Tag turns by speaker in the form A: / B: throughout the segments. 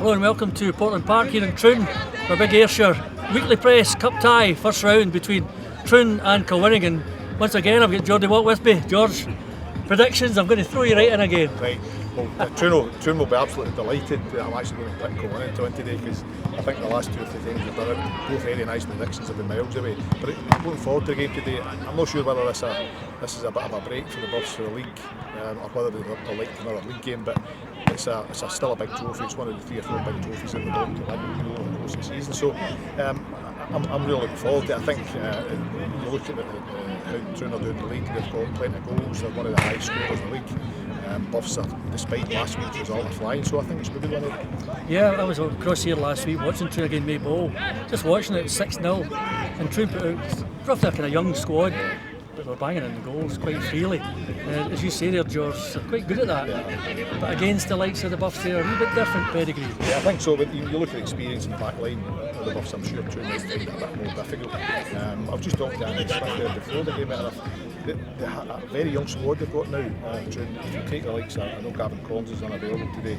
A: Hello and welcome to Portland Park here in Troon for a big Ayrshire Weekly Press Cup tie, first round between Troon and Kilwinning. And once again I've got Geordie Watt with me. George, predictions? I'm going to throw you right in again.
B: Right, well Troon will be absolutely delighted that I'm actually going to pick Kilwinning to win today, because I think the last 2 or 3 times we've done it, both very nice predictions have been miles away. But I'm looking forward to the game today. I'm not sure whether this is a bit of a break for the Buffs for the league, or whether they're like another league game, but it's still a big trophy. It's one of the 3 or 4 big trophies that we're going to win over the course of the season. So I'm really looking forward to it. I think you look at how Troon are doing in the league, they've got plenty of goals, they're one of the high scorers in the league. Buffs are, despite last week's result, are flying, so I think it's going to be one of.
A: Yeah, I was across here last week watching Troon again Mayball, just watching it 6-0, and Troon put out roughly a kind of young squad, but they're banging in the goals quite freely. As you say there, George, they're quite good at that. Yeah. But against the likes of the Buffs, they're a wee bit different pedigree.
B: Yeah, I think so, but you look at the experience in the back line of the Buffs, I'm sure Troon might find it a bit more difficult. I've just talked to Andy Smith there before the game, and a very young squad they've got now. Troon, if you take the likes of, I know Gavin Collins is unavailable today,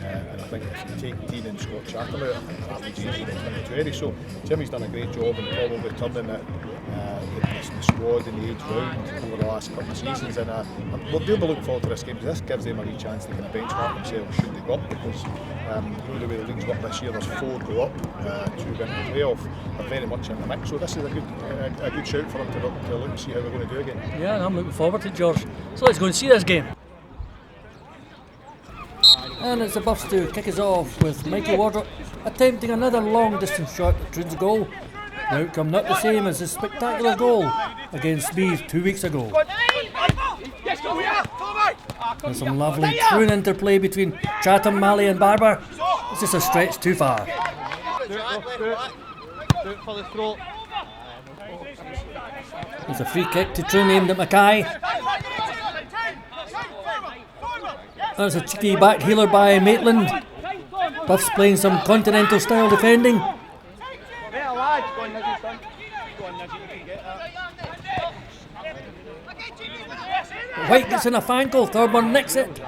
B: and I think if you take Dean and Scott Chatham out, I think that would change it to Eddy. So Jimmy's done a great job in probably turning the squad and the age round over the last couple of seasons, and we'll be looking forward to this game, because this gives them a wee chance to kind of benchmark themselves should they go up, because you know the way the league's worked this year, there's 4 go up, 2 win the playoff, are very much in the mix, so this is a good shout for them to look and see how we're going to do again.
A: Yeah, and I'm looking forward to it, George. So let's go and see this game. And it's the Buffs to kick us off with Mikey Wardrop attempting another long distance shot at Troon's goal. The outcome not the same as his spectacular goal against Bees 2 weeks ago. And some lovely Troon interplay between Chatham, Malley and Barber. It's just a stretch too far. It's a free kick to Troon aimed at Mackay. That's a cheeky back healer by Maitland. Buffs playing some continental style defending. White gets in a fankle, Thorburn nicks it.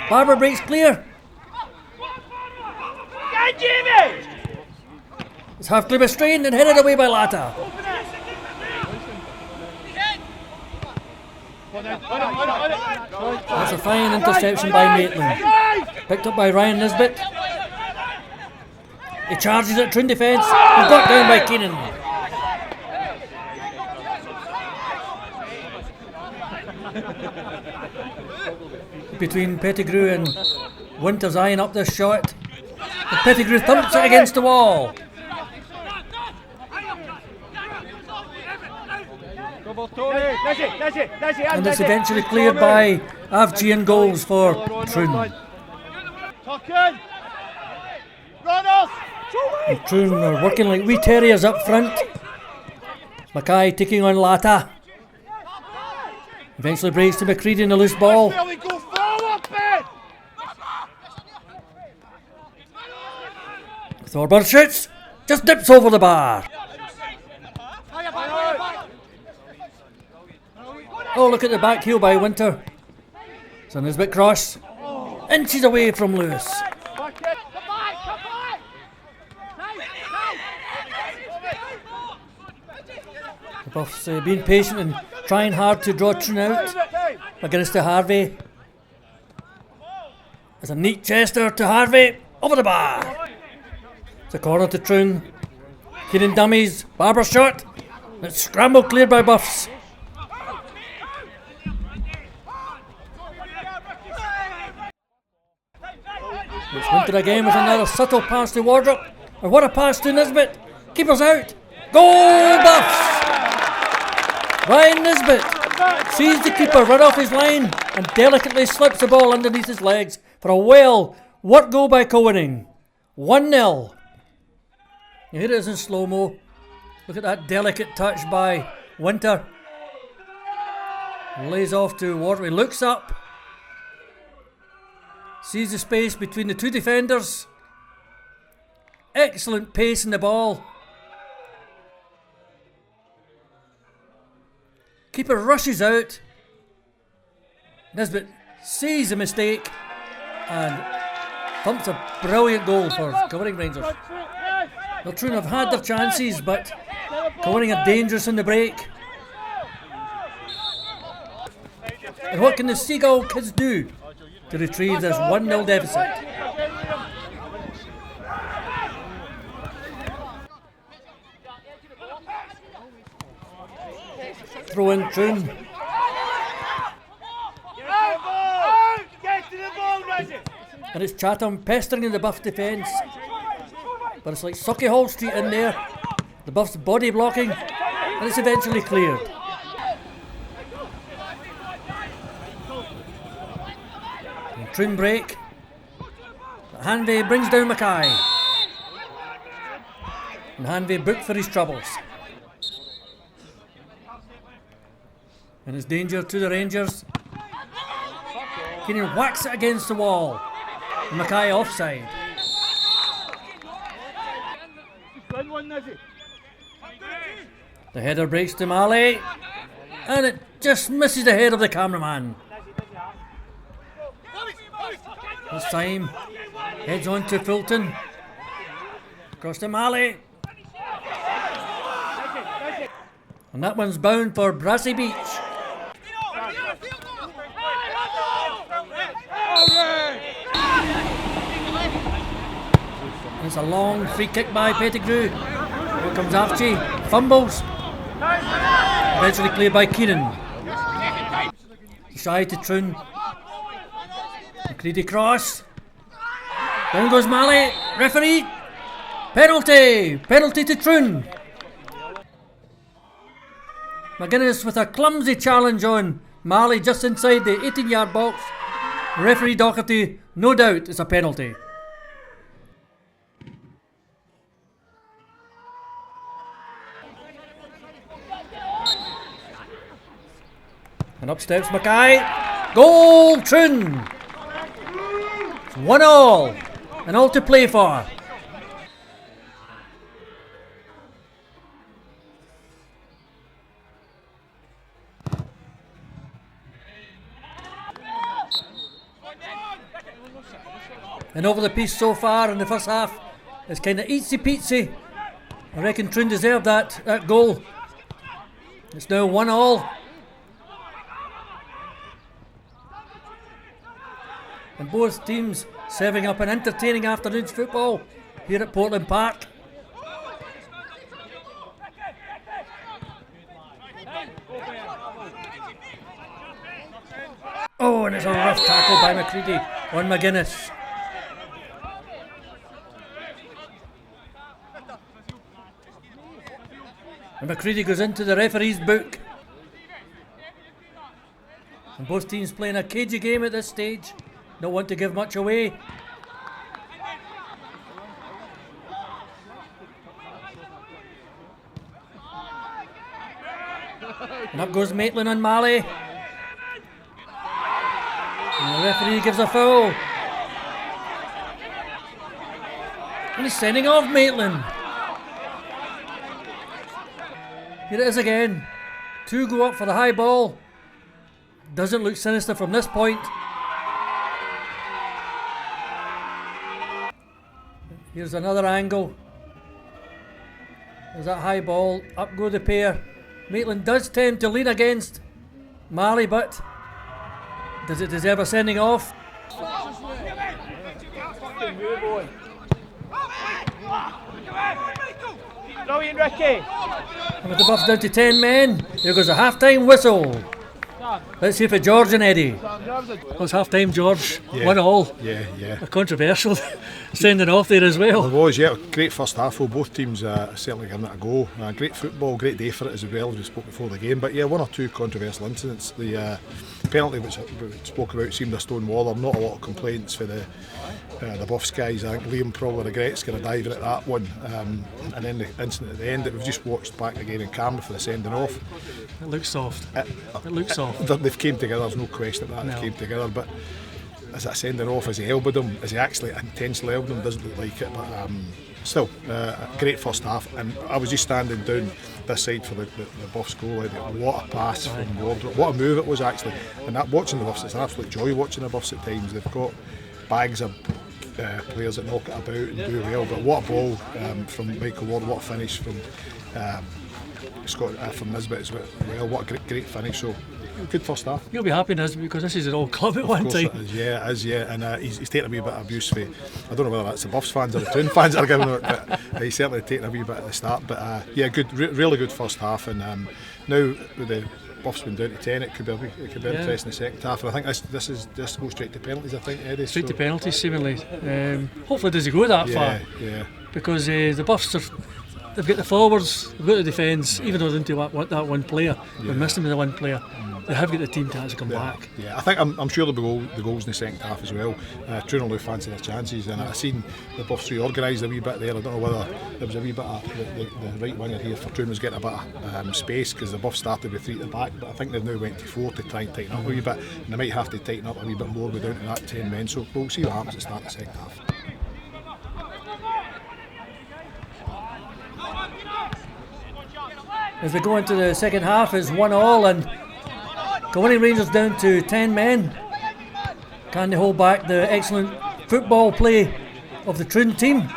A: Barber breaks clear. It's half clear strained and headed away by Latta. That's a fine interception by Maitland. Picked up by Ryan Nisbet. He charges at Troon defence and got down by Keenan. Between Pettigrew and Winters eyeing up this shot. And Pettigrew thumps it against the wall. And it's eventually cleared by Avji and goals for Troon. And Troon are working like wee terriers up front. Mackay taking on Latta. Eventually breaks to McCready in a loose ball. Thorburn shoots, just dips over the bar. Oh, look at the back heel by Winter. It's a Nisbet cross. Inches away from Lewis. The Buffs being patient and trying hard to draw Troon out. McGuinness to Harvey. It's a neat Chester to Harvey. Over the bar. It's a corner to Troon. Keenan dummies. Barber shot. It's scramble cleared by Buffs. It's Winter again with another subtle pass to Wardrop. And what a pass to Nisbet. Keeper's out. Goal Buffs! Ryan Nisbet sees the keeper run off his line and delicately slips the ball underneath his legs for a well-worked goal by Kilwinning. 1-0. Here it is in slow-mo. Look at that delicate touch by Winter. Lays off to Wardrop. He looks up. Sees the space between the 2 defenders. Excellent pace in the ball. Keeper rushes out. Nisbet sees the mistake and Thump's a brilliant goal for Kilwinning Rangers. Well, Troon have had their chances, but Kilwinning are dangerous in the break. And what can the Seagull kids do to retrieve this 1-0 deficit? Throw in Troon. And it's Chatham pestering in the Buff defence. But it's like Sucky Hall Street in there. The Buff's body blocking. And it's eventually cleared. And Troon break. But Hanvey brings down Mackay. And Hanvey booked for his troubles. And it's danger to the Rangers. Keenan whacks it against the wall. Mackay offside. The header breaks to Malley. And it just misses the head of the cameraman. This time, heads on to Fulton. Across to Malley. And that one's bound for Brassy Beach. It's a long free kick by Pettigrew. Here comes Archie. Fumbles. Eventually cleared by Keenan. Shy to Troon. McCready cross. Down goes Malley. Referee. Penalty. Penalty to Troon. McGuinness with a clumsy challenge on Malley just inside the 18-yard box. Referee Doherty, no doubt it's a penalty. And up steps Mackay. Goal, Troon! It's 1-1 and all to play for. And over the piece so far in the first half, it's kind of eatsy-peatsy. I reckon Troon deserved that goal. It's now 1-1. And both teams serving up an entertaining afternoon's football here at Portland Park. Oh, and it's a rough tackle by McCready on McGuinness. And McCready goes into the referee's book. And both teams playing a cagey game at this stage. Don't want to give much away. And up goes Maitland on Malley. And the referee gives a foul. And he's sending off Maitland. Here it is again. Two go up for the high ball. Doesn't look sinister from this point. Here's another angle. There's that high ball. Up go the pair. Maitland does tend to lean against Malley, but does it deserve a sending off?
C: Brilliant, Ricky.
A: And with the Buffs down to 10 men, here goes a half-time whistle. Let's see if it's George and Eddy. Well, it's half-time, George.
B: Yeah.
A: 1-1.
B: Yeah.
A: A controversial sending off there as well.
B: It was, yeah. Great first half for both teams, certainly giving it a go. Great football, great day for it as well, as we spoke before the game. But yeah, one or two controversial incidents. The penalty which we spoke about seemed a stone waller. Not a lot of complaints for the Buffs guys. I think Liam probably regrets kind of diving at that one. And then the incident at the end that we've just watched back again in camera for the sending off.
A: It looks soft. It looks soft.
B: They've came together, there's no question about that. They came together, but is that sending off? Has he elbowed him? Is he actually intentionally elbowed him? Doesn't look like it, but still, a great first half. And I was just standing down this side for the Buffs goal. What a pass from Wardrobe. What a move it was actually. And that watching the Buffs, it's an absolute joy watching the Buffs at times. They've got bags of players that knock it about and do well. But what a ball from Michael Ward, what a finish from Scott from Nisbet as well. What a great finish. So good first half.
A: You'll be happy, Nisbet, because this is an old club at one time.
B: It is, and he's taken a wee bit of abuse for, I don't know whether that's the Buffs fans or the Troon fans that are giving it, but he's certainly taken a wee bit at the start. But good, really good first half, and now with the Buffs been down to 10, it could be interesting in the second half. And I think this goes straight to penalties. I think, Eddy.
A: Straight to penalties, seemingly. Hopefully, does he go that far?
B: Yeah.
A: Because the Buffs they've got the forwards, they've got the defence. Even though they didn't do that one player, they missed him with the one player. They have got the team to actually come back. Yeah,
B: I think I'm sure there'll be the goals in the second half as well. Troon will fancy their chances, and I've seen the Buffs reorganised a wee bit there. I don't know whether there was a wee bit of the right winger here for Troon was getting a bit of space, because the Buffs started with 3 at the back, but I think they've now went to 4 to try and tighten up a wee bit, and they might have to tighten up a wee bit more, go down to that 10 men. So we'll see what happens at the start of the second half.
A: As we go into the second half, it's 1-1, and Kilwinning Rangers down to 10 men. Can they hold back the excellent football play of the Troon team?
C: Win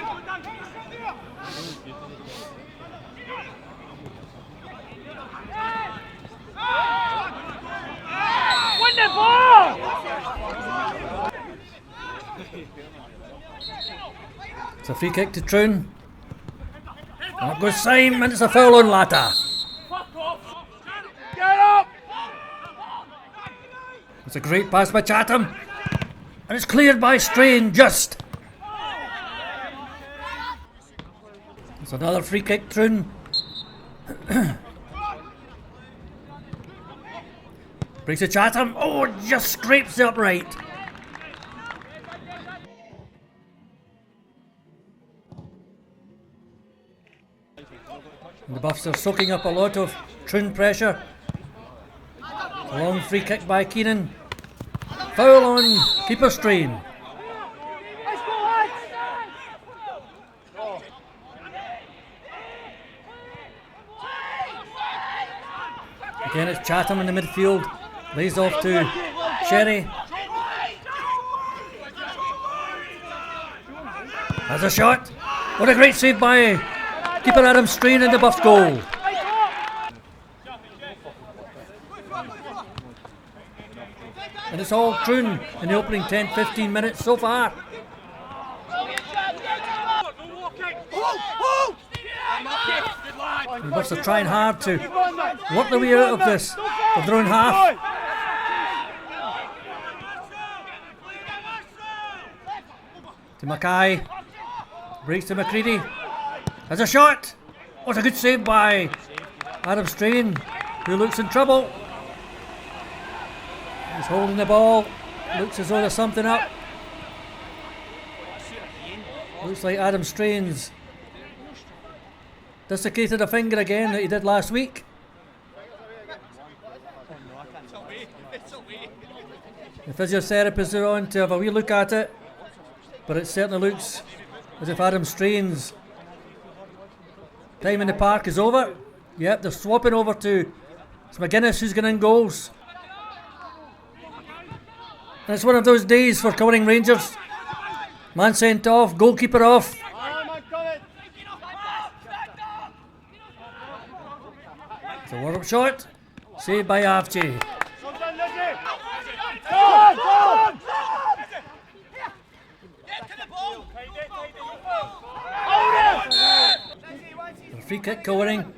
C: the ball!
A: It's a free kick to Troon. Up goes Syme, and it's a foul on Latta.
C: Get up!
A: It's a great pass by Chatham, and it's cleared by Strain just. It's another free kick, Troon. Brings to Chatham. Oh, just scrapes the upright. And the Buffs are soaking up a lot of Troon pressure. A long free kick by Keenan. Foul on keeper Strain. Again, it's Chatham in the midfield. Lays off to Sherry. Has a shot. What a great save by keeper Adam Strain in the Buffs goal. And it's all Troon in the opening 10-15 minutes so far. The Buffs are trying hard to work their way out of this, of their own half. To Mackay. Breaks to McCready. Has a shot. What a good save by Adam Strain, who looks in trouble. He's holding the ball. Looks as though there's something up. Looks like Adam Strain's dislocated a finger again that he did last week. The physiotherapists are on to have a wee look at it, but it certainly looks as if Adam Strain's time in the park is over. Yep, they're swapping over to it's McGuinness who's going in goals. And it's one of those days for Kilwinning Rangers. Man sent off, goalkeeper off. It's a warm-up shot, saved by Avci. A free kick Kilwinning.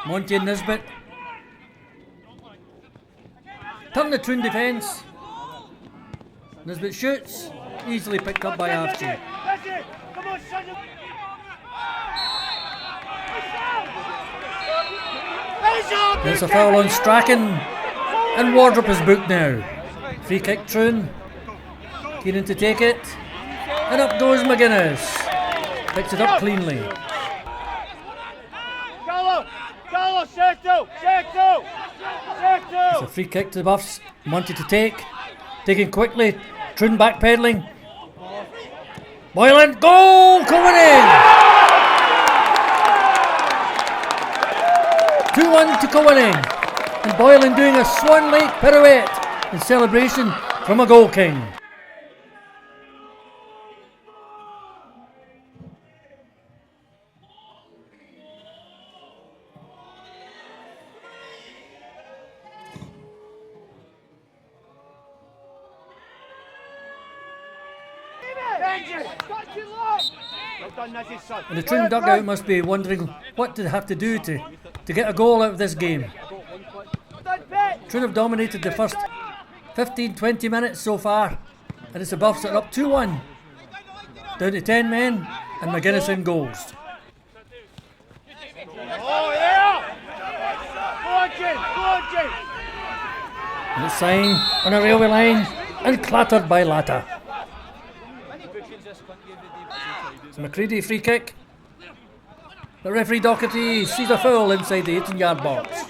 A: Monty and Nisbet. Turn the Troon defence. Nisbet shoots, easily picked up by Avci. There's a foul on Strachan, and Wardrop is booked now. Free kick Troon. Keenan to take it, and up goes McGuinness. Picks it up cleanly. It's a free kick to the Buffs. Monty to take. Taken quickly. Troon backpedaling. Boylan. Goal! Kilwinning! 2-1 to Kilwinning. And Boylan doing a Swan Lake pirouette in celebration from a goal king. And the Troon dugout must be wondering what they have to do to get a goal out of this game. Troon have dominated the first 15-20 minutes so far, and it's the Buffs that are up 2-1. Down to 10 men, and McGuinness in goals. And it's signed on a railway line and clattered by Latta. It's a McCready free kick. The referee Doherty sees a foul inside the 18-yard box.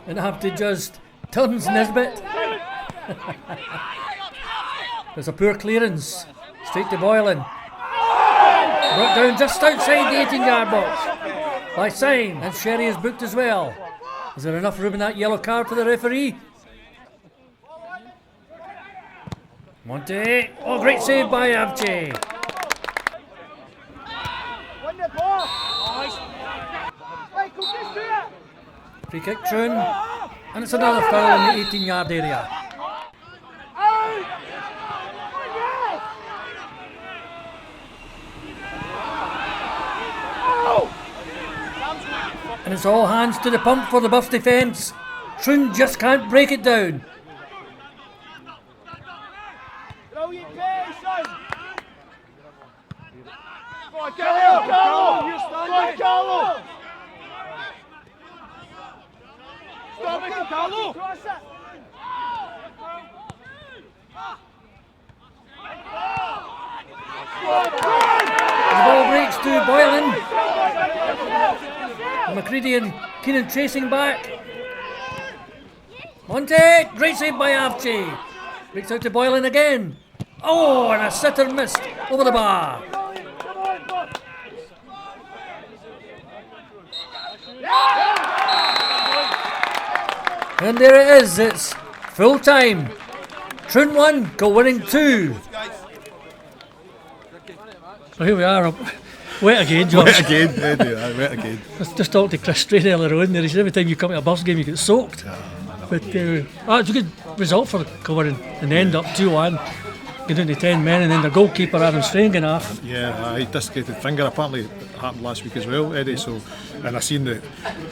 A: And have to just turns Nisbet. There's a poor clearance. Straight to Boylan. Brought down just outside the 18-yard box by Syme, and Sherry is booked as well. Is there enough room in that yellow card for the referee? Monte. Oh, great save by Avcii. Free kick, Troon. And it's another foul in the 18-yard area. And it's all hands to the pump for the Buffs defence. Troon just can't break it down. The ball breaks to Boylan. And McCready and Keenan chasing back. Monte, great save by Avcii. Breaks out to Boylan again. Oh, and a sitter missed over the bar. And there it is, it's full time. Troon 1, Kilwinning 2. So here we are, wet again, George.
B: Wet again, Eddie, wet again.
A: I just talked to Chris straight earlier on there. He said every time you come to a Buffs game you get soaked. But it's a good result for Kilwinning, and they end up 2-1. Get down to 10 men, and then the goalkeeper Adam Strangen off.
B: Yeah, he dislocated finger. Apparently it happened last week as well, Eddie. So, and I seen the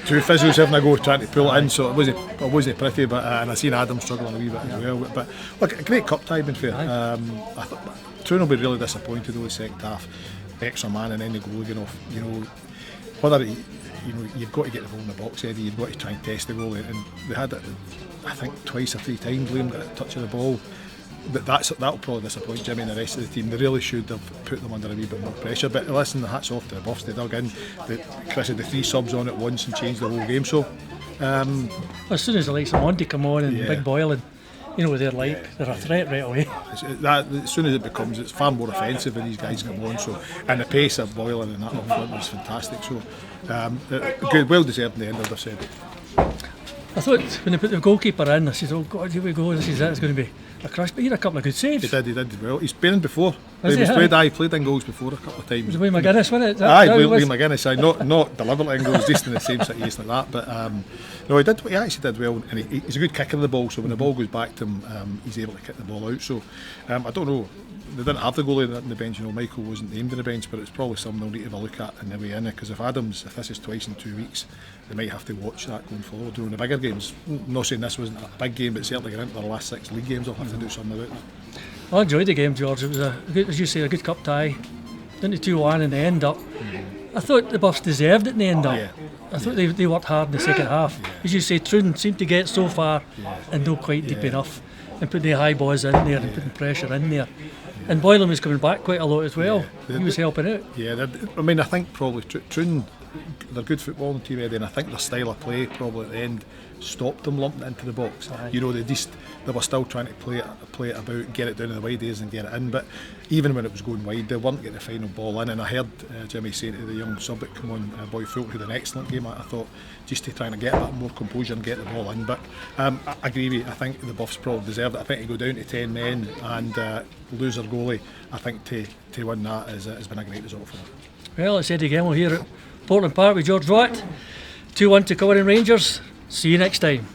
B: two physios having a go trying to pull it in. So it wasn't pretty, but and I seen Adam struggling a wee bit as well. But look, a great cup tie, been fair. I thought Troon will be really disappointed though the second half. Extra man and then the goal going off. You know, whether you've got to get the ball in the box, Eddie. You've got to try and test the goal, and they had it. I think twice or three times. Liam got a touch of the ball. But that'll probably disappoint Jimmy and the rest of the team. They really should have put them under a wee bit more pressure. But listen, the hats off to the Buffs. They dug in. Chris had the 3 subs on at once and changed the whole game. So
A: as soon as the likes of Monty come on and Big Boylan, you know they're like, they're a threat right away.
B: As soon as it becomes, it's far more offensive when these guys come on. So, and the pace of Boylan and that up front was fantastic. So good, well deserved in the end, as I've said.
D: I thought when they put the goalkeeper in, I said, oh God, here we go, this is it, it's going to be a crash. But he had a couple of good saves.
B: He did well. He's been in before. He played in goals before a couple of times.
D: Was it William McGuinness, wasn't it?
B: William McGuinness, not deliberately in goals, just in the same situation like that. But no, he actually did well, and he's a good kicker of the ball, so when the ball goes back to him, he's able to kick the ball out. So I don't know, they didn't have the goalie on the bench. You know, Michael wasn't named on the bench, but it's probably something they'll need to have a look at in the way in it, because if this is twice in 2 weeks, they might have to watch that going forward. During the bigger games, not saying this wasn't a big game, but certainly getting into their last 6 league games, they'll have to do something about that.
D: I enjoyed the game, George. It was a good, as you say, a good cup tie. Down to 2-1 in the end up. I thought the Buffs deserved it in the end up. I thought they worked hard in the second half. As you say, Troon seemed to get so far and not quite deep enough, and put the high balls in there and putting pressure in there. And Boylan was coming back quite a lot as well. He was helping out.
B: I think probably Troon, they're good footballing team, Eddie, and I think their style of play probably at the end stopped them lumping it into the box. You know, they were still trying to play it about, get it down in the wide areas and get it in. But even when it was going wide, they weren't getting the final ball in. And I heard Jimmy say to the young sub that come on, Boy Fulton, who had an excellent game. I thought just to try and get a bit more composure and get the ball in. But I agree with you. I think the Buffs probably deserved it. I think to go down to 10 men and lose their goalie, I think to win that has been a great result for them.
D: Well, it's Eddie Gemmell here at Portland Park with George Watt. 2-1 to Kilwinning Rangers. See you next time.